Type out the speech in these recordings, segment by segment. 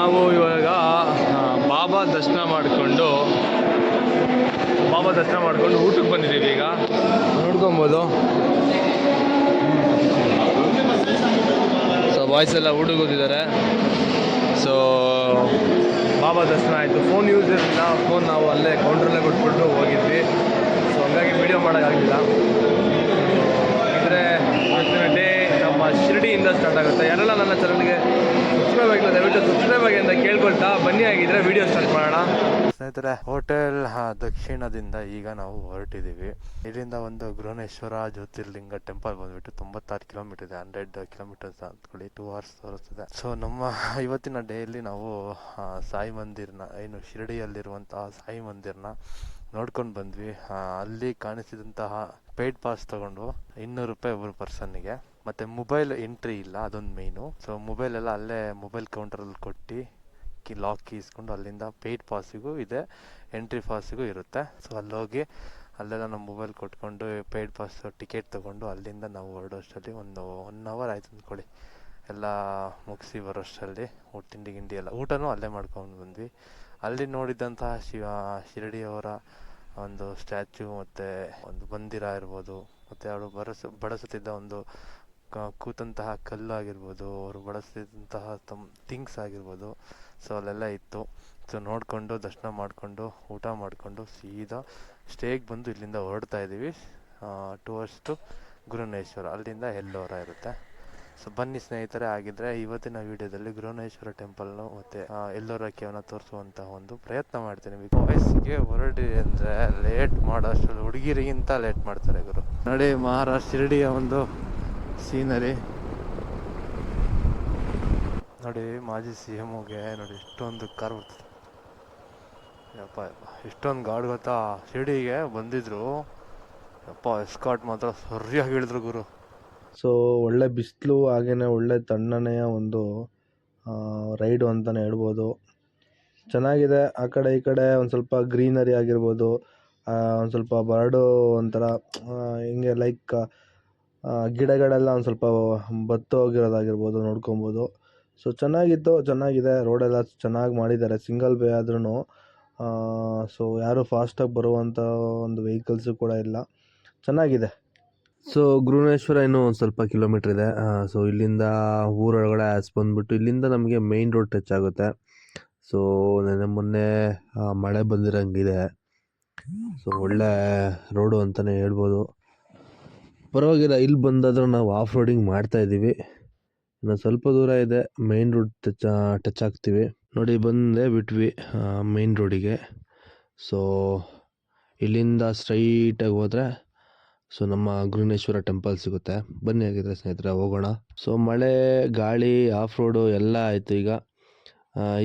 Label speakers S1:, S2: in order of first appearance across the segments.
S1: ನಾವು ಇವಾಗ ಬಾಬಾ ದರ್ಶನ ಮಾಡಿಕೊಂಡು ಊಟಕ್ಕೆ ಬಂದಿದ್ದೀವಿ. ಈಗ ನೋಡ್ಕೊಬೋದು. ಸೊ ಬಾಯ್ಸ್ ಎಲ್ಲ ಊಟಕ್ಕೆ ಹೋಗಿದ್ದಾರೆ. ಸೊ ಬಾಬಾ ದರ್ಶನ ಆಯಿತು. ಫೋನ್ ಯೂಸ್ ಇರಲಿಲ್ಲ, ಫೋನ್ ನಾವು ಅಲ್ಲೇ ಕೌಂಟ್ರಲ್ಲೇ ಕೊಟ್ಬಿಟ್ಟು ಹೋಗಿದ್ವಿ. ಸೊ ಹಂಗಾಗಿ ವಿಡಿಯೋ ಮಾಡೋಕ್ಕಾಗಲಿಲ್ಲ. ಅಂದರೆ ಡೇ ನಮ್ಮ ಶಿರಡಿಯಿಂದ ಸ್ಟಾರ್ಟ್ ಆಗುತ್ತೆ. ಯಾರೆಲ್ಲ ನನ್ನ ಚಾನಲ್ಗೆ ಸಬ್ಸ್ಕ್ರೈಬ್ ಆಗಿಲ್ಲ ದಯವಿಟ್ಟು ಸಬ್ಸ್ಕ್ರೈಬ್ ಆಗಿ ಅಂತ ಕೇಳ್ಕೊಳ್ತಾ ಬನ್ನಿ. ಆಗಿದ್ರೆ ವಿಡಿಯೋ ಸ್ಟಾರ್ಟ್ ಮಾಡೋಣ.
S2: ಸ್ನೇಹಿತರೆ, ಹೋಟೆಲ್ ದಕ್ಷಿಣದಿಂದ ಈಗ ನಾವು ಹೊರಟಿದ್ದೀವಿ. ಇಲ್ಲಿಂದ ಒಂದು ಗೃಹೇಶ್ವರ ಜ್ಯೋತಿರ್ಲಿಂಗ ಟೆಂಪಲ್ ಬಂದ್ಬಿಟ್ಟು 96 ಕಿಲೋಮೀಟರ್ ಇದೆ. 100 ಕಿಲೋಮೀಟರ್ಸ್ ಅಂದ್ಕೊಳ್ಳಿ, 2 hours ತೋರಿಸ್ತದೆ. ಸೊ ನಮ್ಮ ಇವತ್ತಿನ ಡೇಯಲ್ಲಿ ನಾವು ಸಾಯಿ ಮಂದಿರ್ನ, ಏನು ಶಿರಡಿಯಲ್ಲಿರುವಂತಹ ಸಾಯಿ ಮಂದಿರ್ನ ನೋಡ್ಕೊಂಡು ಬಂದ್ವಿ. ಅಲ್ಲಿ ಕಾಣಿಸಿದಂತಹ ಪೇಯ್ಡ್ ಪಾಸ್ ತಗೊಂಡು 200 ರೂಪಾಯಿ ಒಬ್ಬರು ಪರ್ಸನ್ನಿಗೆ. ಮತ್ತು ಮೊಬೈಲ್ ಎಂಟ್ರಿ ಇಲ್ಲ, ಅದೊಂದು ಮೇಯ್ನು. ಸೊ ಮೊಬೈಲ್ ಎಲ್ಲ ಅಲ್ಲೇ ಮೊಬೈಲ್ ಕೌಂಟರಲ್ಲಿ ಕೊಟ್ಟು ಲಾಕ್ ಕೀಸ್ಕೊಂಡು ಅಲ್ಲಿಂದ ಪೇಯ್ಡ್ ಪಾಸಿಗೂ ಇದೆ, ಎಂಟ್ರಿ ಪಾಸಿಗೂ ಇರುತ್ತೆ. ಸೊ ಅಲ್ಲೋಗಿ ಅಲ್ಲೆಲ್ಲ ನಮ್ಮ ಮೊಬೈಲ್ ಕೊಟ್ಕೊಂಡು ಪೇಯ್ಡ್ ಪಾಸ್ ಟಿಕೆಟ್ ತೊಗೊಂಡು ಅಲ್ಲಿಂದ ನಾವು ಹೊರಡೋಷ್ಟರಲ್ಲಿ ಒಂದು 1 hour ಆಯ್ತು ಅಂದ್ಕೊಳ್ಳಿ. ಎಲ್ಲ ಮುಗಿಸಿ ಬರೋಷ್ಟರಲ್ಲಿ ತಿಂಡಿ ಗಿಂಡಿ ಎಲ್ಲ ಊಟನೂ ಅಲ್ಲೇ ಮಾಡ್ಕೊಂಡು ಬಂದ್ವಿ. ಅಲ್ಲಿ ನೋಡಿದಂತಹ ಶಿರಡಿಯವರ ಒಂದು ಸ್ಟ್ಯಾಚ್ಯೂ ಮತ್ತು ಒಂದು ಮಂದಿರ ಇರ್ಬೋದು, ಮತ್ತು ಅವರು ಬಳಸುತ್ತಿದ್ದ ಒಂದು ಕೂತಂತಹ ಕಲ್ಲು ಆಗಿರ್ಬೋದು, ಅವರು ಬಳಸ್ತಿದ್ದಂತಹ ಥಿಂಗ್ಸ್ ಆಗಿರ್ಬೋದು, ಸೊ ಅಲ್ಲೆಲ್ಲ ಇತ್ತು. ಸೊ ನೋಡಿಕೊಂಡು ದರ್ಶನ ಮಾಡಿಕೊಂಡು ಊಟ ಮಾಡಿಕೊಂಡು ಸೀದಾ ಸ್ಟೇಗೆ ಬಂದು ಇಲ್ಲಿಂದ ಹೊರಡ್ತಾ ಇದ್ದೀವಿ. 2 hours ಟು ಗೃಹೇಶ್ವರ, ಅಲ್ಲಿಂದ ಎಲ್ಲೋರ ಇರುತ್ತೆ. ಸೊ ಬನ್ನಿ ಸ್ನೇಹಿತರೆ, ಆಗಿದ್ದರೆ ಇವತ್ತಿನ ವಿಡಿಯೋದಲ್ಲಿ ಗೃಹೇಶ್ವರ ಟೆಂಪಲ್ನು ಮತ್ತು ಎಲ್ಲೋರ ಕೇವನ ತೋರಿಸುವಂತಹ ಒಂದು ಪ್ರಯತ್ನ ಮಾಡ್ತೀನಿ. ವಯಸ್ಸಿಗೆ ಹೊರಡಿ ಅಂದರೆ ಲೇಟ್ ಮಾಡೋಷ್ಟರಲ್ಲಿ ಹುಡುಗಿರಿಗಿಂತ ಲೇಟ್ ಮಾಡ್ತಾರೆ ಗುರು. ನೋಡಿ ಮಹಾರಾಷ್ಟ್ರ ಶಿರಡಿಯ ಒಂದು ಸೀನರಿ ನೋಡಿ. ಮಾಜಿ CMಗೆ ನೋಡಿ ಇಷ್ಟೊಂದು ಕಾರ್ ಬರ್ತದೆ. ಯಪ್ಪ ಇಷ್ಟೊಂದು ಗಾಡ್ ಗೊತ್ತಾ. ಶಿರಡಿಗೆ ಬಂದಿದ್ರು ಯಪ್ಪ, ಎಸ್ಕಾಟ್ ಮಾತ್ರ ಸರಿಯಾಗಿ ಹೇಳಿದ್ರು ಗುರು.
S3: ಸೊ ಒಳ್ಳೆ ಬಿಸಿಲು, ಹಾಗೆಯೇ ಒಳ್ಳೆ ತಣ್ಣನೆಯ ಒಂದು ರೈಡು ಅಂತಲೇ ಹೇಳ್ಬೋದು. ಚೆನ್ನಾಗಿದೆ. ಆ ಕಡೆ ಈ ಕಡೆ ಒಂದು ಸ್ವಲ್ಪ ಗ್ರೀನರಿ ಆಗಿರ್ಬೋದು, ಒಂದು ಸ್ವಲ್ಪ ಬರ್ಡು ಒಂಥರ ಹಿಂಗೆ ಲೈಕ್ ಗಿಡಗಳೆಲ್ಲ ಒಂದು ಸ್ವಲ್ಪ ಬತ್ತೋಗಿರೋದಾಗಿರ್ಬೋದು ನೋಡ್ಕೊಬೋದು. ಸೊ ಚೆನ್ನಾಗಿದೆ. ರೋಡೆಲ್ಲ ಚೆನ್ನಾಗಿ ಮಾಡಿದ್ದಾರೆ. ಸಿಂಗಲ್ ವೇ ಆದ್ರೂ ಸೊ ಯಾರು ಫಾಸ್ಟಾಗಿ ಬರುವಂಥ ಒಂದು ವೆಹಿಕಲ್ಸು ಕೂಡ ಇಲ್ಲ. ಚೆನ್ನಾಗಿದೆ. ಸೊ ಗೃಹೇಶ್ವರ ಇನ್ನೂ ಒಂದು ಸ್ವಲ್ಪ ಕಿಲೋಮೀಟ್ರ್ ಇದೆ. ಸೊ ಇಲ್ಲಿಂದ ಊರೊಳಗಡೆ ಬಂದ್ಬಿಟ್ಟು ಇಲ್ಲಿಂದ ನಮಗೆ ಮೇಯ್ನ್ ರೋಡ್ ಟಚ್ ಆಗುತ್ತೆ. ಸೊ ಮೊನ್ನೆ ಮಳೆ ಬಂದಿರೋಂಗಿದೆ. ಸೊ ಒಳ್ಳೆ ರೋಡು ಅಂತಲೇ ಹೇಳ್ಬೋದು. ಪರವಾಗಿಲ್ಲ, ಇಲ್ಲಿ ಬಂದಾದರೂ ನಾವು ಆಫ್ ರೋಡಿಂಗ್ ಮಾಡ್ತಾಯಿದ್ದೀವಿ. ಇನ್ನು ಸ್ವಲ್ಪ ದೂರ ಇದೆ, ಮೇಯ್ನ್ ರೋಡ್ ಟಚ್ ಆಗ್ತೀವಿ. ನೋಡಿ ಬಂದೇ ಬಿಟ್ವಿ ಮೇಯ್ನ್ ರೋಡಿಗೆ. ಸೊ ಇಲ್ಲಿಂದ ಸ್ಟ್ರೈಟಾಗಿ ಹೋದರೆ ಸೊ ನಮ್ಮ ಗೃಹೇಶ್ವರ ಟೆಂಪಲ್ ಸಿಗುತ್ತೆ. ಬನ್ನಿ ಆಗಿದ್ರೆ ಸ್ನೇಹಿತರೆ ಹೋಗೋಣ. ಸೊ ಮಳೆ, ಗಾಳಿ, ಆಫ್ ರೋಡು ಎಲ್ಲ ಆಯಿತು.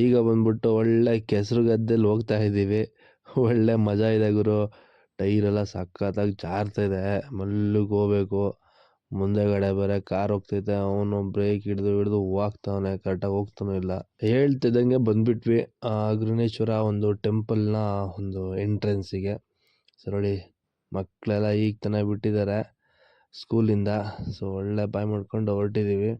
S3: ಈಗ ಬಂದ್ಬಿಟ್ಟು ಒಳ್ಳೆ ಕೆಸರು ಗದ್ದೆಲ್ಲಿ ಹೋಗ್ತಾ ಇದ್ದೀವಿ. ಒಳ್ಳೆ ಮಜಾ ಇದೆ ಗುರು. ಟೈರೆಲ್ಲ ಸಖತ್ತಾಗಿ ಜಾರ್ತಾ ಇದೆ. ಮೆಲ್ಲಗೆ ಹೋಗ್ಬೇಕು. ಮುಂದೆಗಡೆ ಬೇರೆ ಕಾರ್ ಹೋಗ್ತೈತೆ, ಅವನು ಬ್ರೇಕ್ ಹಿಡಿದು ಹೋಗ್ತಾವನೆ, ಕರೆಕ್ಟಾಗಿ ಹೋಗ್ತಾನೂ ಇಲ್ಲ. ಹೇಳ್ತಿದ್ದಂಗೆ ಬಂದ್ಬಿಟ್ವಿ ಗೃಹೇಶ್ವರ ಒಂದು ಟೆಂಪಲ್ನ ಒಂದು ಎಂಟ್ರೆನ್ಸಿಗೆ. ಸೊ ನೋಡಿ ಮಕ್ಕಳೆಲ್ಲ ಈಗ ತಾನೇ ಬಿಟ್ಟಿದ್ದಾರೆ ಸ್ಕೂಲಿಂದ. ಸೊ ಒಳ್ಳೆ ಬಾಯ್ ಮಾಡ್ಕೊಂಡು ಹೊರಟಿದ್ದೀವಿ.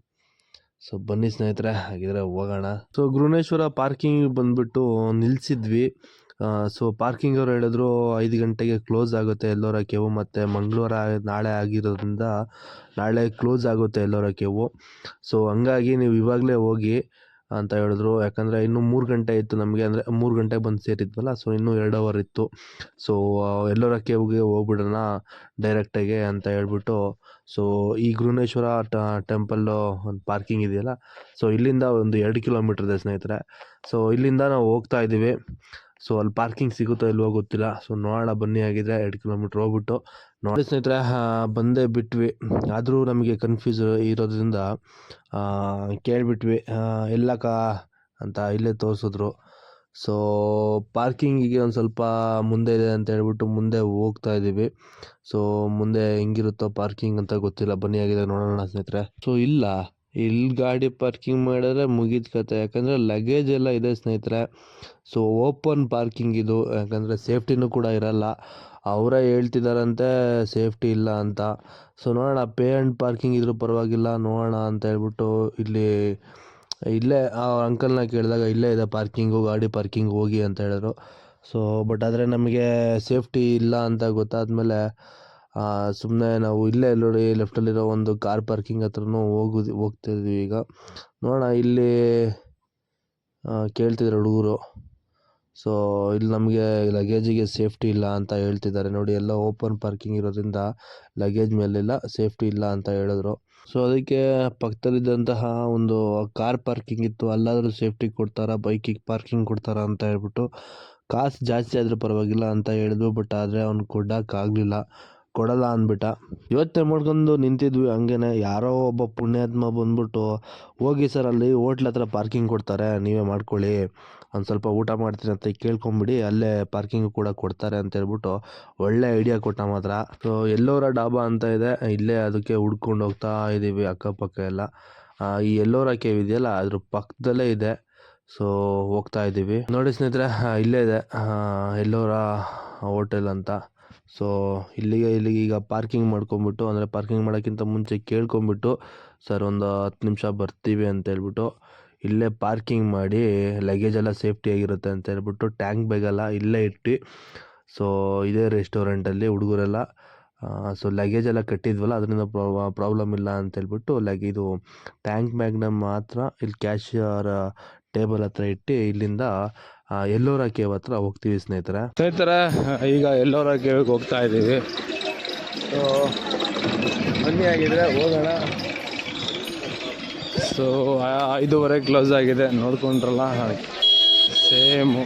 S3: ಸೊ ಬನ್ನಿ ಸ್ನೇಹಿತರೆ, ಹಾಗಿದ್ರೆ ಹೋಗೋಣ. ಸೊ ಗೃಹೇಶ್ವರ ಪಾರ್ಕಿಂಗ್ ಬಂದ್ಬಿಟ್ಟು ನಿಲ್ಲಿಸಿದ್ವಿ. ಸೊ ಪಾರ್ಕಿಂಗ್ ಅವ್ರು ಹೇಳಿದ್ರು 5 ಗಂಟೆಗೆ ಕ್ಲೋಸ್ ಆಗುತ್ತೆ ಎಲ್ಲೋರ ಕೇವು, ಮತ್ತು ಮಂಗಳವಾರ ನಾಳೆ ಆಗಿರೋದ್ರಿಂದ ನಾಳೆ ಕ್ಲೋಸ್ ಆಗುತ್ತೆ ಎಲ್ಲೋರ ಕೇವು. ಸೊ ಹಂಗಾಗಿ ನೀವು ಇವಾಗಲೇ ಹೋಗಿ ಅಂತ ಹೇಳಿದ್ರು. ಯಾಕಂದರೆ ಇನ್ನೂ 3 ಗಂಟೆ ಇತ್ತು ನಮಗೆ, ಅಂದರೆ 3 ಗಂಟೆಗೆ ಬಂದು ಸೇರಿದ್ವಲ್ಲ. ಸೊ ಇನ್ನೂ 2 hour ಇತ್ತು. ಸೊ ಎಲ್ಲೋರ ಕೇವ್ಗೆ ಹೋಗ್ಬಿಡೋಣ ಡೈರೆಕ್ಟಾಗೆ ಅಂತ ಹೇಳ್ಬಿಟ್ಟು, ಸೊ ಈ ಗೃಹೇಶ್ವರ ಟೆಂಪಲ್ಲು ಒಂದು ಪಾರ್ಕಿಂಗ್ ಇದೆಯಲ್ಲ, ಸೊ ಇಲ್ಲಿಂದ ಒಂದು 2 ಕಿಲೋಮೀಟ್ರ್ ಇದೆ ಸ್ನೇಹಿತರೆ. ಸೊ ಇಲ್ಲಿಂದ ನಾವು ಹೋಗ್ತಾ ಇದ್ದೀವಿ. ಸೊ ಅಲ್ಲಿ ಪಾರ್ಕಿಂಗ್ ಸಿಗುತ್ತೋ ಇಲ್ವೋ ಗೊತ್ತಿಲ್ಲ. ಸೊ ನೋಡೋಣ ಬನ್ನಿ. ಆಗಿದ್ರೆ 2 ಕಿಲೋಮೀಟ್ರ್ ಹೋಗ್ಬಿಟ್ಟು ನೋಡಿ ಸ್ನೇಹಿತರೆ, ಬಂದೇ ಬಿಟ್ವಿ. ಆದರೂ ನಮಗೆ ಕನ್ಫ್ಯೂಸ್ ಇರೋದ್ರಿಂದ ಕೇಳಿಬಿಟ್ವಿ ಎಲ್ಲಕ್ಕ ಅಂತ. ಇಲ್ಲೇ ತೋರಿಸಿದ್ರು. ಸೊ ಪಾರ್ಕಿಂಗಿಗೆ ಒಂದು ಸ್ವಲ್ಪ ಮುಂದೆ ಇದೆ ಅಂತ ಹೇಳ್ಬಿಟ್ಟು ಮುಂದೆ ಹೋಗ್ತಾ ಇದ್ದೀವಿ. ಸೊ ಮುಂದೆ ಹೆಂಗಿರುತ್ತೋ ಪಾರ್ಕಿಂಗ್ ಅಂತ ಗೊತ್ತಿಲ್ಲ. ಬನ್ನಿ ಆಗಿದೆ ನೋಡೋಣ ಸ್ನೇಹಿತರೆ. ಸೊ ಇಲ್ಲಿ ಗಾಡಿ ಪಾರ್ಕಿಂಗ್ ಮಾಡಿದ್ರೆ ಮುಗಿದ ಕತೆ. ಯಾಕಂದರೆ ಲಗೇಜ್ ಎಲ್ಲ ಇದೆ ಸ್ನೇಹಿತರೆ. ಸೊ ಓಪನ್ ಪಾರ್ಕಿಂಗ್ ಇದು, ಯಾಕಂದರೆ ಸೇಫ್ಟಿನೂ ಕೂಡ ಇರಲ್ಲ. ಅವರೇ ಹೇಳ್ತಿದ್ದಾರಂತೆ ಸೇಫ್ಟಿ ಇಲ್ಲ ಅಂತ. ಸೊ ನೋಡೋಣ, ಪೇ ಆ್ಯಂಡ್ ಪಾರ್ಕಿಂಗ್ ಇದ್ರೂ ಪರವಾಗಿಲ್ಲ ನೋಡೋಣ ಅಂತ ಹೇಳ್ಬಿಟ್ಟು ಇಲ್ಲಿ ಇಲ್ಲೇ ಆ ಅಂಕಲ್ನ ಕೇಳಿದಾಗ ಇಲ್ಲೇ ಇದೆ ಪಾರ್ಕಿಂಗು, ಗಾಡಿ ಪಾರ್ಕಿಂಗ್ ಹೋಗಿ ಅಂತ ಹೇಳಿದ್ರು. ಸೊ ಬಟ್ ಆದರೆ ನಮಗೆ ಸೇಫ್ಟಿ ಇಲ್ಲ ಅಂತ ಗೊತ್ತಾದ್ಮೇಲೆ ಸುಮ್ಮನೆ ನಾವು ಇಲ್ಲೇ ನೋಡಿ ಲೆಫ್ಟಲ್ಲಿರೋ ಒಂದು ಕಾರ್ ಪಾರ್ಕಿಂಗ್ ಹತ್ರನೂ ಹೋಗ್ತಿದ್ವಿ. ಈಗ ನೋಡೋಣ, ಇಲ್ಲಿ ಕೇಳ್ತಿದ್ರು ಹುಡುಗರು. ಸೊ ಇಲ್ಲಿ ನಮಗೆ ಲಗೇಜಿಗೆ ಸೇಫ್ಟಿ ಇಲ್ಲ ಅಂತ ಹೇಳ್ತಿದ್ದಾರೆ. ನೋಡಿ, ಎಲ್ಲ ಓಪನ್ ಪಾರ್ಕಿಂಗ್ ಇರೋದ್ರಿಂದ ಲಗೇಜ್ ಮೇಲೆಲ್ಲ ಸೇಫ್ಟಿ ಇಲ್ಲ ಅಂತ ಹೇಳಿದ್ರು. ಸೊ ಅದಕ್ಕೆ ಪಕ್ಕದಲ್ಲಿದ್ದಂತಹ ಒಂದು ಕಾರ್ ಪಾರ್ಕಿಂಗ್ ಇತ್ತು, ಅಲ್ಲಾದರೂ ಸೇಫ್ಟಿ ಕೊಡ್ತಾರಾ, ಬೈಕಿಗೆ ಪಾರ್ಕಿಂಗ್ ಕೊಡ್ತಾರಾ ಅಂತ ಹೇಳ್ಬಿಟ್ಟು ಕಾಸು ಜಾಸ್ತಿ ಆದರೂ ಪರವಾಗಿಲ್ಲ ಅಂತ ಹೇಳಿದ್ವು. ಬಟ್ ಆದರೆ ಅವ್ನು ಕೊಡಲ್ಲ ಅಂದ್ಬಿಟ್ಟ. ಯೋಚನೆ ಮಾಡ್ಕೊಂಡು ನಿಂತಿದ್ವಿ ಹಂಗೇನೆ. ಯಾರೋ ಒಬ್ಬ ಪುಣ್ಯಾತ್ಮ ಬಂದ್ಬಿಟ್ಟು, ಹೋಗಿ ಸರ್ ಅಲ್ಲಿ ಹೋಟ್ಲ್ ಹತ್ರ ಪಾರ್ಕಿಂಗ್ ಕೊಡ್ತಾರೆ, ನೀವೇ ಮಾಡ್ಕೊಳ್ಳಿ, ಒಂದು ಸ್ವಲ್ಪ ಊಟ ಮಾಡ್ತೀನಿ ಅಂತ ಕೇಳ್ಕೊಂಬಿಡಿ, ಅಲ್ಲೇ ಪಾರ್ಕಿಂಗ್ ಕೂಡ ಕೊಡ್ತಾರೆ ಅಂತ ಹೇಳ್ಬಿಟ್ಟು ಒಳ್ಳೆ ಐಡಿಯಾ ಕೊಟ್ಟ ಮಾತ್ರ. ಸೊ ಎಲ್ಲೋರ ಡಾಬಾ ಅಂತ ಇದೆ, ಇಲ್ಲೇ ಅದಕ್ಕೆ ಹುಡ್ಕೊಂಡು ಹೋಗ್ತಾ ಇದ್ದೀವಿ ಅಕ್ಕಪಕ್ಕ ಎಲ್ಲ. ಈ ಎಲ್ಲೋರ ಕೇವ್ ಇದೆಯಲ್ಲ ಅದ್ರ ಪಕ್ಕದಲ್ಲೇ ಇದೆ. ಸೊ ಹೋಗ್ತಾ ಇದ್ದೀವಿ. ನೋಡಿ ಸ್ನೇಹಿತರೆ, ಇಲ್ಲೇ ಇದೆ ಎಲ್ಲೋರ ಹೋಟೆಲ್ ಅಂತ. ಸೊ ಇಲ್ಲಿಗೆ ಈಗ ಪಾರ್ಕಿಂಗ್ ಮಾಡ್ಕೊಂಬಿಟ್ಟು, ಅಂದರೆ ಪಾರ್ಕಿಂಗ್ ಮಾಡೋಕ್ಕಿಂತ ಮುಂಚೆ ಕೇಳ್ಕೊಂಬಿಟ್ಟು, ಸರ್ ಒಂದು 10 ನಿಮಿಷ ಬರ್ತೀವಿ ಅಂತ ಹೇಳ್ಬಿಟ್ಟು ಇಲ್ಲೇ ಪಾರ್ಕಿಂಗ್ ಮಾಡಿ ಲಗೇಜೆಲ್ಲ ಸೇಫ್ಟಿಯಾಗಿರುತ್ತೆ ಅಂತ ಹೇಳ್ಬಿಟ್ಟು ಟ್ಯಾಂಕ್ ಬ್ಯಾಗೆಲ್ಲ ಇಲ್ಲೇ ಇಟ್ಟು, ಸೊ ಇದೇ ರೆಸ್ಟೋರೆಂಟಲ್ಲಿ ಹುಡುಗರೆಲ್ಲ ಸೊ ಲಗೇಜೆಲ್ಲ ಕಟ್ಟಿದ್ವಲ್ಲ, ಅದರಿಂದ ಪ್ರಾಬ್ಲಮ್ ಇಲ್ಲ ಅಂತ ಹೇಳ್ಬಿಟ್ಟು ಇದು ಟ್ಯಾಂಕ್ ಬ್ಯಾಗ್ನ ಮಾತ್ರ ಇಲ್ಲಿ ಕ್ಯಾಶಿಯರ್ ಟೇಬಲ್ ಹತ್ರ ಇಟ್ಟು ಇಲ್ಲಿಂದ ಎಲ್ಲೋರ ಕೇವ್ ಹತ್ರ ಹೋಗ್ತೀವಿ ಸ್ನೇಹಿತರೆ. ಈಗ ಎಲ್ಲೋರ ಕೇವಿಗೆ ಹೋಗ್ತಾ ಇದ್ದೀವಿ. ಸೊ ಬನ್ನಿ, ಆಗಿದ್ರೆ ಹೋಗೋಣ. ಸೊ 5:30 ಕ್ಲೋಸ್ ಆಗಿದೆ, ನೋಡ್ಕೊಂಡ್ರಲ್ಲ, ಸೇಮು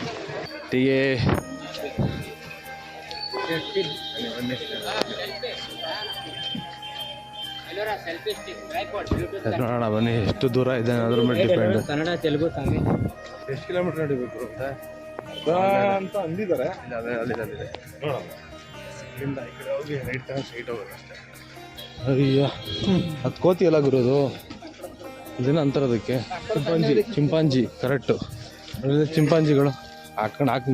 S3: ಟೀಗೆ. ನೋಡೋಣ ಬನ್ನಿ, ಎಷ್ಟು ದೂರ ಇದೆ ಅದ್ರ ಮೇಲೆ ಡಿಪೆಂಡ್.
S4: ಕನ್ನಡ ತೆಲುಗು ತಮಿಳ್
S1: ಎಷ್ಟು ಕಿಲೋಮೀಟರ್ ನಡಿಬೇಕು ಅಂತ ಅಂದಿದ್ದಾರೆ. ಅಲ್ಲಿದೆ ನೋಡೋಣ, ಇಲ್ಲಿಂದ ಈ ಕಡೆ ಹೋಗಿ ರೈಟ್ ತಗೊಂಡು ಸ್ಟ್ರೈಟ್ ಹೋಗೋದು ಅಷ್ಟೇ.
S3: ಅಯ್ಯ, ಅದು ಕೋತಿ ಎಲ್ಲ ಗುರೋದು, ಇದೇನು ಅಂತಾರದಕ್ಕೆ? Chimpanzee correct. ಚಿಂಪಾಂಜಿಗಳು ಹಾಕಿ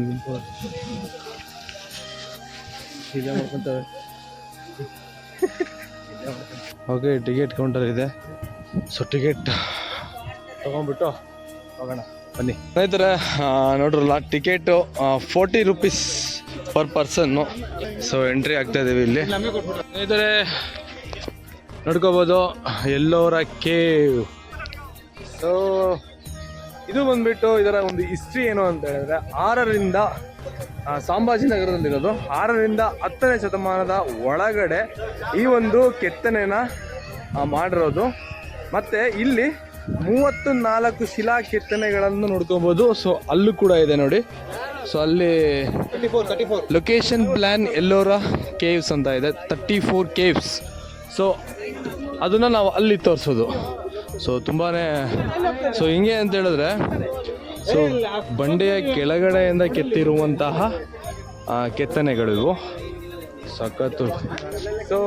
S3: ಇದೇ ಮಾಡ್ಕೊಂತವೆ. ಓಕೆ, ಟಿಕೆಟ್ ಕೌಂಟರ್ ಇದೆ. ಸೊ ಟಿಕೆಟ್ ತೊಗೊಂಡ್ಬಿಟ್ಟು ಹೋಗೋಣ ಬನ್ನಿ ಸ್ನೇಹಿತರೆ. ನೋಡ್ರಲ್ಲ, ಟಿಕೆಟು 40 ರೂಪೀಸ್ ಪರ್ ಪರ್ಸನ್ನು. ಸೊ ಎಂಟ್ರಿ ಆಗ್ತಾ ಇದ್ದೀವಿ ಇಲ್ಲಿ ಸ್ನೇಹಿತರೆ. ನೋಡ್ಕೋಬೋದು ಎಲ್ಲೋರ ಕೇವ್. ಸೊ ಇದು ಬಂದ್ಬಿಟ್ಟು ಇದರ ಒಂದು ಹಿಸ್ಟ್ರಿ ಏನು ಅಂತ ಹೇಳಿದ್ರೆ, 6ರಿಂದ ಸಂಭಾಜಿನಗರದಲ್ಲಿರೋದು. 6ರಿಂದ 10ನೇ ಶತಮಾನದ ಒಳಗಡೆ ಈ ಒಂದು ಕೆತ್ತನೆನ ಮಾಡಿರೋದು. ಮತ್ತು ಇಲ್ಲಿ 34 ಶಿಲಾ ಕೆತ್ತನೆಗಳನ್ನು ನೋಡ್ಕೋಬೋದು. ಸೊ ಅಲ್ಲೂ ಕೂಡ ಇದೆ ನೋಡಿ. ಸೊ ಅಲ್ಲಿ 34 ಲೊಕೇಶನ್ ಪ್ಲ್ಯಾನ್ ಎಲ್ಲೋರ ಕೇವ್ಸ್ ಅಂತ ಇದೆ, 34 ಕೇವ್ಸ್. ಸೊ ಅದನ್ನು ನಾವು ಅಲ್ಲಿ ತೋರಿಸೋದು. ಸೊ ತುಂಬಾ ಸೊ ಹಿಂಗೆ ಅಂತ ಹೇಳಿದ್ರೆ, ಸೊ ಬಂಡೆಯ ಕೆಳಗಡೆಯಿಂದ ಕೆತ್ತಿರುವಂತಹ ಕೆತ್ತನೆಗಳಿವು ಸಖತ್ತು. ಸೊ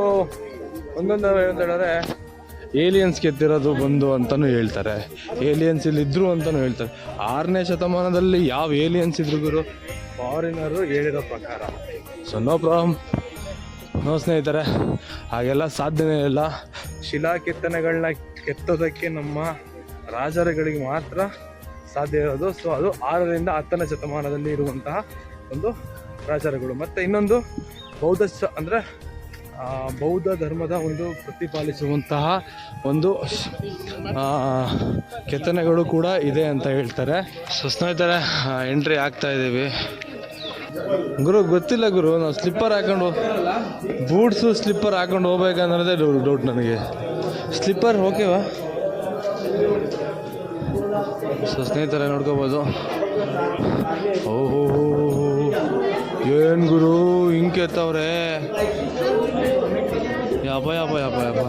S3: ಒಂದೊಂದು ಅಂತ ಹೇಳಿದ್ರೆ ಏಲಿಯನ್ಸ್ ಕೆತ್ತಿರೋದು ಬಂದು ಅಂತಲೂ ಹೇಳ್ತಾರೆ, ಏಲಿಯನ್ಸ್ ಇಲ್ಲಿದ್ದರು ಅಂತಲೂ ಹೇಳ್ತಾರೆ. 6ನೇ ಶತಮಾನದಲ್ಲಿ ಯಾವ ಏಲಿಯನ್ಸ್ ಇದ್ರು ಗುರು, ಫಾರಿನರು ಹೇಳಿರೋ ಪ್ರಕಾರ. ಸೊ ನೋ ಪ್ರಾಬ್ಲಮ್, ನೋ ಸ್ನೇಹಿತರೆ, ಹಾಗೆಲ್ಲ ಸಾಧ್ಯನೇ ಇಲ್ಲ. ಶಿಲಾ ಕೆತ್ತನೆಗಳನ್ನ ಕೆತ್ತೋದಕ್ಕೆ ನಮ್ಮ ರಾಜರುಗಳಿಗೆ ಮಾತ್ರ ಸಾಧ್ಯ ಇರೋದು. ಸೊ ಅದು 6ರಿಂದ 10ನೇ ಶತಮಾನದಲ್ಲಿ ಇರುವಂತಹ ಒಂದು ರಾಜರುಗಳು. ಮತ್ತು ಇನ್ನೊಂದು ಅಂದರೆ ಬೌದ್ಧ ಧರ್ಮದ ಒಂದು ಪ್ರತಿಪಾಲಿಸುವಂತಹ ಒಂದು ಕೆತ್ತನೆಗಳು ಕೂಡ ಇದೆ ಅಂತ ಹೇಳ್ತಾರೆ. ಸೊ ಸ್ನೇಹಿತರೆ, ಎಂಟ್ರಿ ಆಗ್ತಾ ಇದ್ದೀವಿ. ಗುರು ಗೊತ್ತಿಲ್ಲ ಗುರು, ನಾವು ಸ್ಲಿಪ್ಪರ್ ಹಾಕೊಂಡು ಬೂಟ್ಸು ಸ್ಲಿಪ್ಪರ್ ಹಾಕೊಂಡು ಹೋಗ್ಬೇಕನ್ನೋದೇ ಡೌಟ್ ನನಗೆ. ಸ್ಲಿಪ್ಪರ್ ಓಕೆವಾ? ಸೊ ಸ್ನೇಹಿತರೆ ನೋಡ್ಕೋಬೋದು. ಓಹೋ, ಏನು ಗುರು ಹಿಂಗೆ ಕೆತ್ತವ್ರೆ, ಯಪ್ಪ ಯಪ್ಪ ಯಪ್ಪ ಯಪ್ಪ.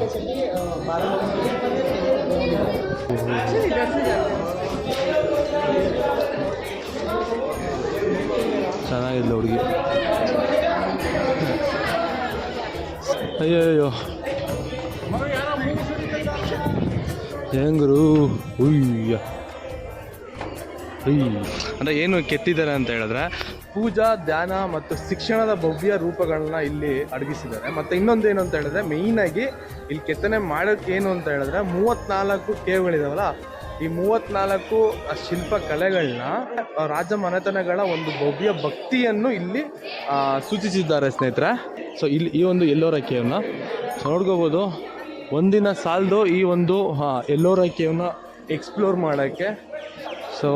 S3: ಚೆನ್ನಾಗಿಲ್ಲ ಹುಡುಗಿ. ಅಯ್ಯೋ ಏನು ಗುರು, ಉಯ್ಯ ಅಂದರೆ ಏನು ಕೆತ್ತಿದ್ದಾರೆ ಅಂತ ಹೇಳಿದ್ರೆ, ಪೂಜಾ, ಧ್ಯಾನ ಮತ್ತು ಶಿಕ್ಷಣದ ಭವ್ಯ ರೂಪಗಳನ್ನ ಇಲ್ಲಿ ಅಡಗಿಸಿದ್ದಾರೆ. ಮತ್ತು ಇನ್ನೊಂದು ಏನು ಅಂತ ಹೇಳಿದ್ರೆ, ಮೇಯ್ನಾಗಿ ಇಲ್ಲಿ ಕೆತ್ತನೆ ಮಾಡೋಕ್ಕೆ ಏನು ಅಂತ ಹೇಳಿದ್ರೆ 34 ಕೇವ್ಗಳಿದಾವಲ್ಲ,
S1: ಈ 34 ಶಿಲ್ಪಕಲೆಗಳನ್ನ ರಾಜ ಮನೆತನಗಳ ಒಂದು ಭವ್ಯ ಭಕ್ತಿಯನ್ನು ಇಲ್ಲಿ ಸೂಚಿಸಿದ್ದಾರೆ ಸ್ನೇಹಿತರೆ. ಸೊ ಇಲ್ಲಿ ಈ ಒಂದು ಎಲ್ಲೋರ ಕೇವ್ನ ನೋಡ್ಕೋಬೋದು. ಒಂದಿನ ಸಾಲದು ಈ ಒಂದು ಎಲ್ಲೋರ ಕೇವ್ನ ಎಕ್ಸ್ಪ್ಲೋರ್ ಮಾಡೋಕ್ಕೆ. ಸೊ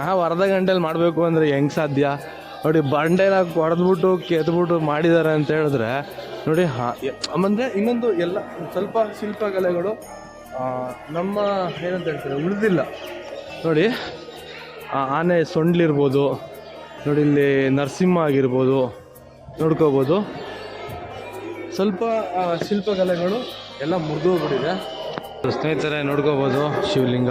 S1: ನಾವು ಅರ್ಧ ಗಂಟೆಲಿ ಮಾಡಬೇಕು ಅಂದರೆ ಹೆಂಗೆ ಸಾಧ್ಯ ನೋಡಿ. ಬಂಡೆನ ಹೊಡೆದ್ಬಿಟ್ಟು ಕೆದ್ಬಿಟ್ಟು ಮಾಡಿದ್ದಾರೆ ಅಂತ ಹೇಳಿದ್ರೆ ನೋಡಿ. ಅಂದರೆ ಇನ್ನೊಂದು ಎಲ್ಲ ಸ್ವಲ್ಪ ಶಿಲ್ಪಕಲೆಗಳು ನಮ್ಮ ಏನಂತ ಹೇಳ್ತಾರೆ ಉಳಿದಿಲ್ಲ ನೋಡಿ. ಆನೆ ಸೊಂಡ್ಲಿರ್ಬೋದು ನೋಡಿ, ಇಲ್ಲಿ ನರಸಿಂಹ ಆಗಿರ್ಬೋದು ನೋಡ್ಕೋಬೋದು. ಸ್ವಲ್ಪ ಶಿಲ್ಪಕಲೆಗಳು ಎಲ್ಲ ಮುರಿದೋಗ್ಬಿಟ್ಟಿದೆ ಸ್ನೇಹಿತರೆ. ನೋಡ್ಕೋಬೋದು ಶಿವಲಿಂಗ.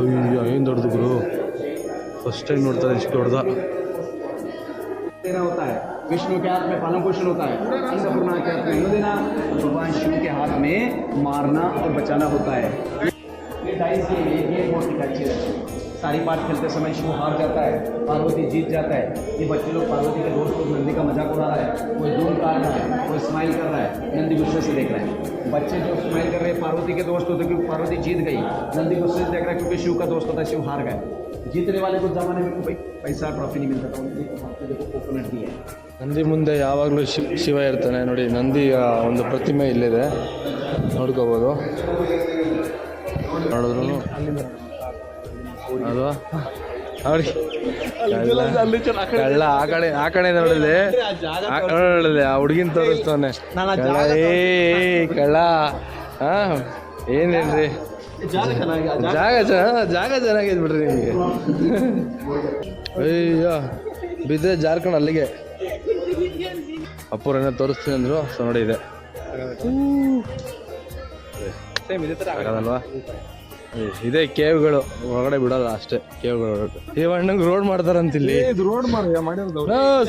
S1: ಅಯ್ಯೋ ಏನು ದೊಡ್ಡದು ಗುರು, ಫಸ್ಟ್ ಟೈಮ್ ನೋಡ್ತಾರೆ ಇಷ್ಟು ದೊಡ್ಡದ.
S4: होता है विष्णु के हाथ में पालन पोषण होता है, अन्नपूर्णा के हाथ में अन्न देना, भगवान शिव के हाथ में मारना और बचाना होता है। ये डाइस ये बहुत अच्छी है। सारी पाठ खेलते समय शिव हार जाता है, पार्वती जीत जाता है। ये बच्चे लोग पार्वती के दोस्त लोग नंदी का मजाक उड़ा रहा है, कोई धूम काट रहा है, कोई स्माइल कर रहा है, नंदी गुस्से से देख रहा है। बच्चे जो स्माइल कर रहे हैं पार्वती के दोस्त होते क्योंकि पार्वती जीत गई, नंदी गुस्से से देख रहा है क्योंकि शिव का दोस्त होता है, शिव हार गए। जीतने वाले कुछ जमाने में भाई पैसा ट्रॉफी नहीं मिलता था, उनके देखो कोकोनट दिया है।
S1: ನಂದಿ ಮುಂದೆ ಯಾವಾಗಲೂ ಶಿವ ಇರ್ತಾನೆ ನೋಡಿ. ನಂದಿಯ ಒಂದು ಪ್ರತಿಮೆ ಇಲ್ಲಿದೆ ನೋಡ್ಕೋಬೋದು. ನೋಡಿದ್ರು ಅಲ್ವಾ ಅವ್ರಿಗೆ ಕಳ್ಳ ಆ ಕಡೆ ನೋಡಿದೆ ಆ ಹುಡುಗಿನ ತೋರಿಸ್ತಾನೆ ಕಳ್ಳ. ಏನೇನ್ರಿ ಜಾಗ ಚೆನ್ನಾಗಿದೆ ಬಿಡ್ರಿ ನಿಮಗೆ. ಅಯ್ಯೋ ಬಿದ್ದರೆ ಜಾರ್ಕೊಂಡು ಅಲ್ಲಿಗೆ. ಅಪ್ಪೂರನ್ನ ತೋರಿಸ್ತೀನಿ ಅಂದರು. ಸೊ ನೋಡಿ ಇದೆ ಆಗದಲ್ವಾ. ಇದೇ ಕೇವ್ಗಳು ಒಳಗಡೆ ಬಿಡಲ್ಲ ಅಷ್ಟೇ. ಕೇವ್ಗಳು ಈ ಅಣ್ಣಂಗೆ ರೋಡ್ ಮಾಡ್ತಾರಂತಿಲ್ಲಿ.
S3: ರೋಡ್ ಮಾಡಿರೋದು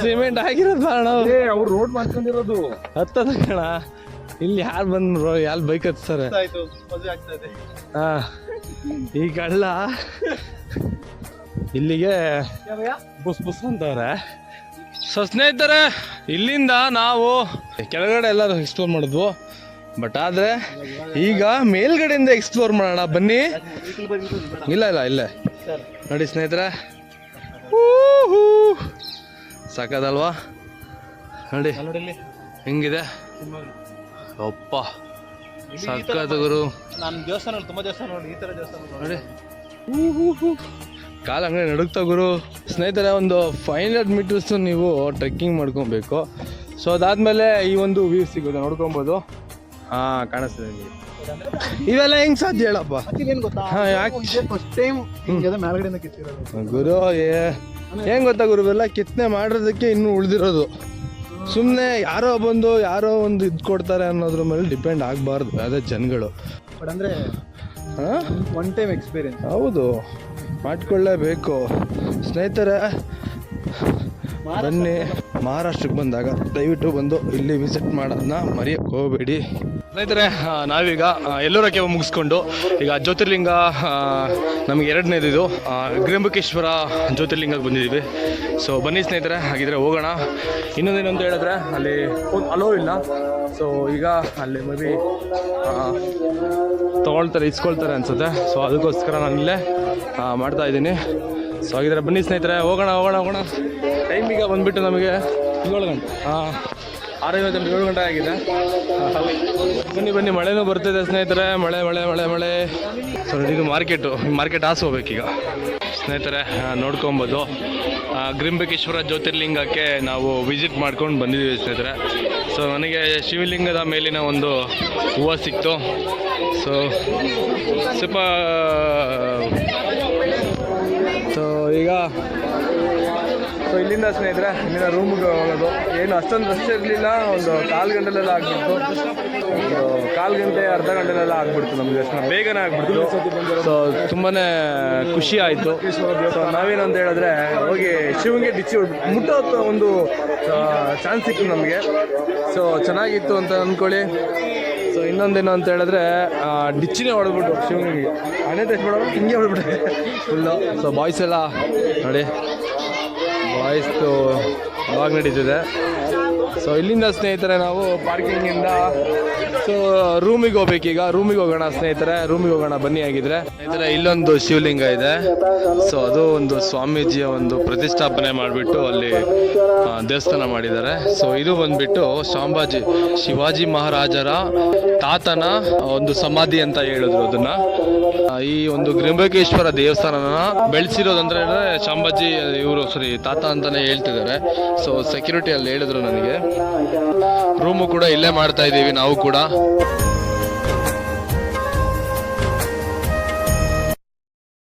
S1: ಸಿಮೆಂಟ್ ಹಾಕಿರೋದು ಅಣ್ಣ.
S3: ಅವ್ರು ರೋಡ್ ಮಾಡ್ಕೊಂಡಿರೋದು
S1: ಹತ್ತದ ಕಣ. ಇಲ್ಲಿ ಯಾರು ಬಂದ್ರು ಯಾರು ಬೈಕ್ ಹತ್ತಾರೆ. ಹಾ ಈ ಕಳ್ಳ ಇಲ್ಲಿಗೆ ಬುಸ್ ಬುಸ್ ಅಂತವ್ರೆ. ಸೊ ಸ್ನೇಹಿತರೆ, ಇಲ್ಲಿಂದ ನಾವು ಕೆಳಗಡೆ ಎಲ್ಲ ಎಕ್ಸ್ಪ್ಲೋರ್ ಮಾಡಿದ್ವು. ಬಟ್ ಆದರೆ ಈಗ ಮೇಲ್ಗಡೆಯಿಂದ ಎಕ್ಸ್ಪ್ಲೋರ್ ಮಾಡೋಣ ಬನ್ನಿ. ಇಲ್ಲ ಇಲ್ಲೇ ನೋಡಿ ಸ್ನೇಹಿತರೆ, ಸಾಕದಲ್ವಾ ನೋಡಿ ಹೆಂಗಿದೆ. ಅಪ್ಪ ಸಕ್ಕತ್ ಗುರು.
S3: ನಾನು ದೇವಸ್ಥಾನ ತುಂಬ ದೇವಸ್ಥಾನ ನೋಡಿ, ಈ ಥರ ದೇವಸ್ಥಾನ
S1: ನೋಡಿ. ಕಾಲ ಅಂಗಡಿ ನಡುಕ್ತಾ ಗುರು. ಸ್ನೇಹಿತರೆ, ಒಂದು 500 ಮೀಟರ್ಸ್ ನೀವು ಟ್ರೆಕ್ಕಿಂಗ್ ಮಾಡ್ಕೊಬೇಕು. ಸೊ ಅದಾದಮೇಲೆ ಈ ಒಂದು ವ್ಯೂ ಸಿಗೋದು ನೋಡ್ಕೊಬೋದು. ಹಾಂ ಕಾಣಿಸ್ತದೆ ನಿಮಗೆ. ಇವೆಲ್ಲ ಹೆಂಗೆ ಸಾಧ್ಯ ಹೇಳಪ್ಪ? ಹಾಂ ಯಾಕೆ ಗುರು ಹೆಂಗೆ ಗೊತ್ತಾ ಗುರು, ಇವೆಲ್ಲ ಕೆತ್ತನೆ ಮಾಡಿರೋದಕ್ಕೆ ಇನ್ನೂ ಉಳಿದಿರೋದು. ಸುಮ್ಮನೆ ಯಾರೋ ಬಂದು ಯಾರೋ ಒಂದು ಇದು ಕೊಡ್ತಾರೆ ಅನ್ನೋದ್ರ ಮೇಲೆ ಡಿಪೆಂಡ್ ಆಗಬಾರ್ದು ಅದೇ ಜನಗಳು.
S3: ಅಂದರೆ ಒನ್ ಟೈಮ್ ಎಕ್ಸ್ಪೀರಿಯನ್ಸ್ ಹೌದು, ಮಾಡ್ಕೊಳ್ಳೇಬೇಕು. ಸ್ನೇಹಿತರೆ ಬನ್ನಿ, ಮಹಾರಾಷ್ಟ್ರಕ್ಕೆ ಬಂದಾಗ ದಯವಿಟ್ಟು ಬಂದು ಇಲ್ಲಿ ವಿಸಿಟ್ ಮಾಡೋದನ್ನ ಮರೆಯಕ್ಕೆ ಹೋಗಬೇಡಿ. ಸ್ನೇಹಿತರೆ, ನಾವೀಗ ಎಲ್ಲೋರ ಕೇವ್ ಮುಗಿಸ್ಕೊಂಡು ಈಗ ಜ್ಯೋತಿರ್ಲಿಂಗ ನಮಗೆ 2ನೇದಿದು ತ್ರ್ಯಂಬಕೇಶ್ವರ ಜ್ಯೋತಿರ್ಲಿಂಗಕ್ಕೆ ಬಂದಿದ್ದೀವಿ. ಸೊ ಬನ್ನಿ ಸ್ನೇಹಿತರೆ, ಹಾಗಿದ್ರೆ ಹೋಗೋಣ. ಇನ್ನೊಂದೇನು ಅಂತ ಹೇಳಿದ್ರೆ ಅಲ್ಲಿ ಅಲೋ ಇಲ್ಲ. ಸೊ ಈಗ ಅಲ್ಲಿ ಮೇ ಬಿ ಇಸ್ಕೊಳ್ತಾರೆ ಅನಿಸುತ್ತೆ. ಸೊ ಅದಕ್ಕೋಸ್ಕರ ನಾನು ಇಲ್ಲೇ ಮಾಡ್ತಾ ಇದ್ದೀನಿ. ಸೊ ಹಾಗಿದ್ರೆ ಬನ್ನಿ ಸ್ನೇಹಿತರೆ, ಹೋಗೋಣ. ಟೈಮ್ ಈಗ ಬಂದುಬಿಟ್ಟು ನಮಗೆ 7 ಗಂಟೆ 6:57 7 ಗಂಟೆ ಆಗಿದೆ. ಬನ್ನಿ ಮಳೆನೂ ಬರ್ತಿದೆ ಸ್ನೇಹಿತರೆ. ಮಳೆ. ಸೊ ಇದು ಮಾರ್ಕೆಟ್ ಹಾಸು ಹೋಗ್ಬೇಕೀಗ ಸ್ನೇಹಿತರೆ. ನೋಡ್ಕೊಬೋದು ತ್ರ್ಯಂಬಕೇಶ್ವರ ಜ್ಯೋತಿರ್ಲಿಂಗಕ್ಕೆ ನಾವು ವಿಸಿಟ್ ಮಾಡ್ಕೊಂಡು ಬಂದಿದ್ದೀವಿ ಸ್ನೇಹಿತರೆ. ಸೊ ನನಗೆ ಶಿವಲಿಂಗದ ಮೇಲಿನ ಒಂದು ಹೂವು ಸಿಕ್ತು. ಸೊ ಸ್ವಲ್ಪ ಈಗ ಇಲ್ಲಿಂದ ಸ್ನೇಹಿತರೆ ಇಲ್ಲಿಂದ ರೂಮ್ಗೆ ಹೋಗೋದು. ಏನು ಅಷ್ಟೊಂದು ರಶ್ ಇರಲಿಲ್ಲ. ಒಂದು 1/4 ಗಂಟೆಲೆಲ್ಲ ಆಗ್ಬಿಡ್ತು. 1/4 ಗಂಟೆ ಅರ್ಧ ಗಂಟೆಲೆಲ್ಲ ಆಗ್ಬಿಡ್ತು ನಮಗೆ ದರ್ಶನ, ಬೇಗನೆ ಆಗ್ಬಿಡ್ತು. ಸೊ ತುಂಬಾ ಖುಷಿ ಆಯಿತು. ಸೊ ನಾವೇನಂತ ಹೇಳಿದ್ರೆ ಹೋಗಿ ಶಿವನಿಗೆ ಡಿಚ್ಚಿ ಮುಟ್ಟೋ ಒಂದು ಚಾನ್ಸ್ ಸಿಕ್ತು ನಮಗೆ. ಸೊ ಚೆನ್ನಾಗಿತ್ತು ಅಂತ ಅಂದ್ಕೊಳ್ಳಿ. ಸೊ ಇನ್ನೊಂದೇನು ಅಂತ ಹೇಳಿದ್ರೆ ಡಿಚ್ಚಿನೇ ಹೊಡೆದ್ಬಿಟ್ಟು ಶಿವನಿಗೆ ಹಣೆ ಟೆಸ್ಟ್ ಮಾಡೋದು ಹಿಂಗೆ ಹೊಡೆದ್ಬಿಟ್ಟೆ ಫುಲ್ಲು. ಸೊ ಬಾಯ್ಸ್ ಎಲ್ಲ ನೋಡಿ, ಬಾಯ್ಸ್ದು ಬ್ಲಾಗ್ ನಡೀತಿದೆ. ಸೊ ಇಲ್ಲಿಂದ ಸ್ನೇಹಿತರೆ ನಾವು ಪಾರ್ಕಿಂಗಿಂದ
S1: ಸೊ ರೂಮಿಗೆ ಹೋಗ್ಬೇಕೀಗ, ರೂಮಿಗೆ ಹೋಗೋಣ ಸ್ನೇಹಿತರೆ, ರೂಮಿಗೆ ಹೋಗೋಣ ಬನ್ನಿ. ಆಗಿದ್ರೆ ಸ್ನೇಹಿತರೆ ಇಲ್ಲೊಂದು ಶಿವಲಿಂಗ ಇದೆ. ಸೊ ಅದು ಒಂದು ಸ್ವಾಮೀಜಿಯ ಒಂದು ಪ್ರತಿಷ್ಠಾಪನೆ ಮಾಡಿಬಿಟ್ಟು ಅಲ್ಲಿ ದೇವಸ್ಥಾನ ಮಾಡಿದ್ದಾರೆ. ಸೊ ಇದು ಬಂದ್ಬಿಟ್ಟು ಶಿವಾಜಿ ಮಹಾರಾಜರ ತಾತನ ಒಂದು ಸಮಾಧಿ ಅಂತ ಹೇಳಿದ್ರು ಅದನ್ನ. ಈ ಒಂದು ತ್ರ್ಯಂಬಕೇಶ್ವರ ದೇವಸ್ಥಾನನ ಬೆಳೆಸಿರೋದಂದ್ರೆ ಶಾಂಬಾಜಿ ತಾತ ಅಂತಾನೆ ಹೇಳ್ತಿದ್ದಾರೆ. ಸೊ ಸೆಕ್ಯೂರಿಟಿ ಅಲ್ಲಿ ಹೇಳಿದ್ರು ನನಗೆ. ರೂಮು ಕೂಡ ಇಲ್ಲೇ ಮಾಡ್ತಾ ಇದ್ದೀವಿ ನಾವು ಕೂಡ.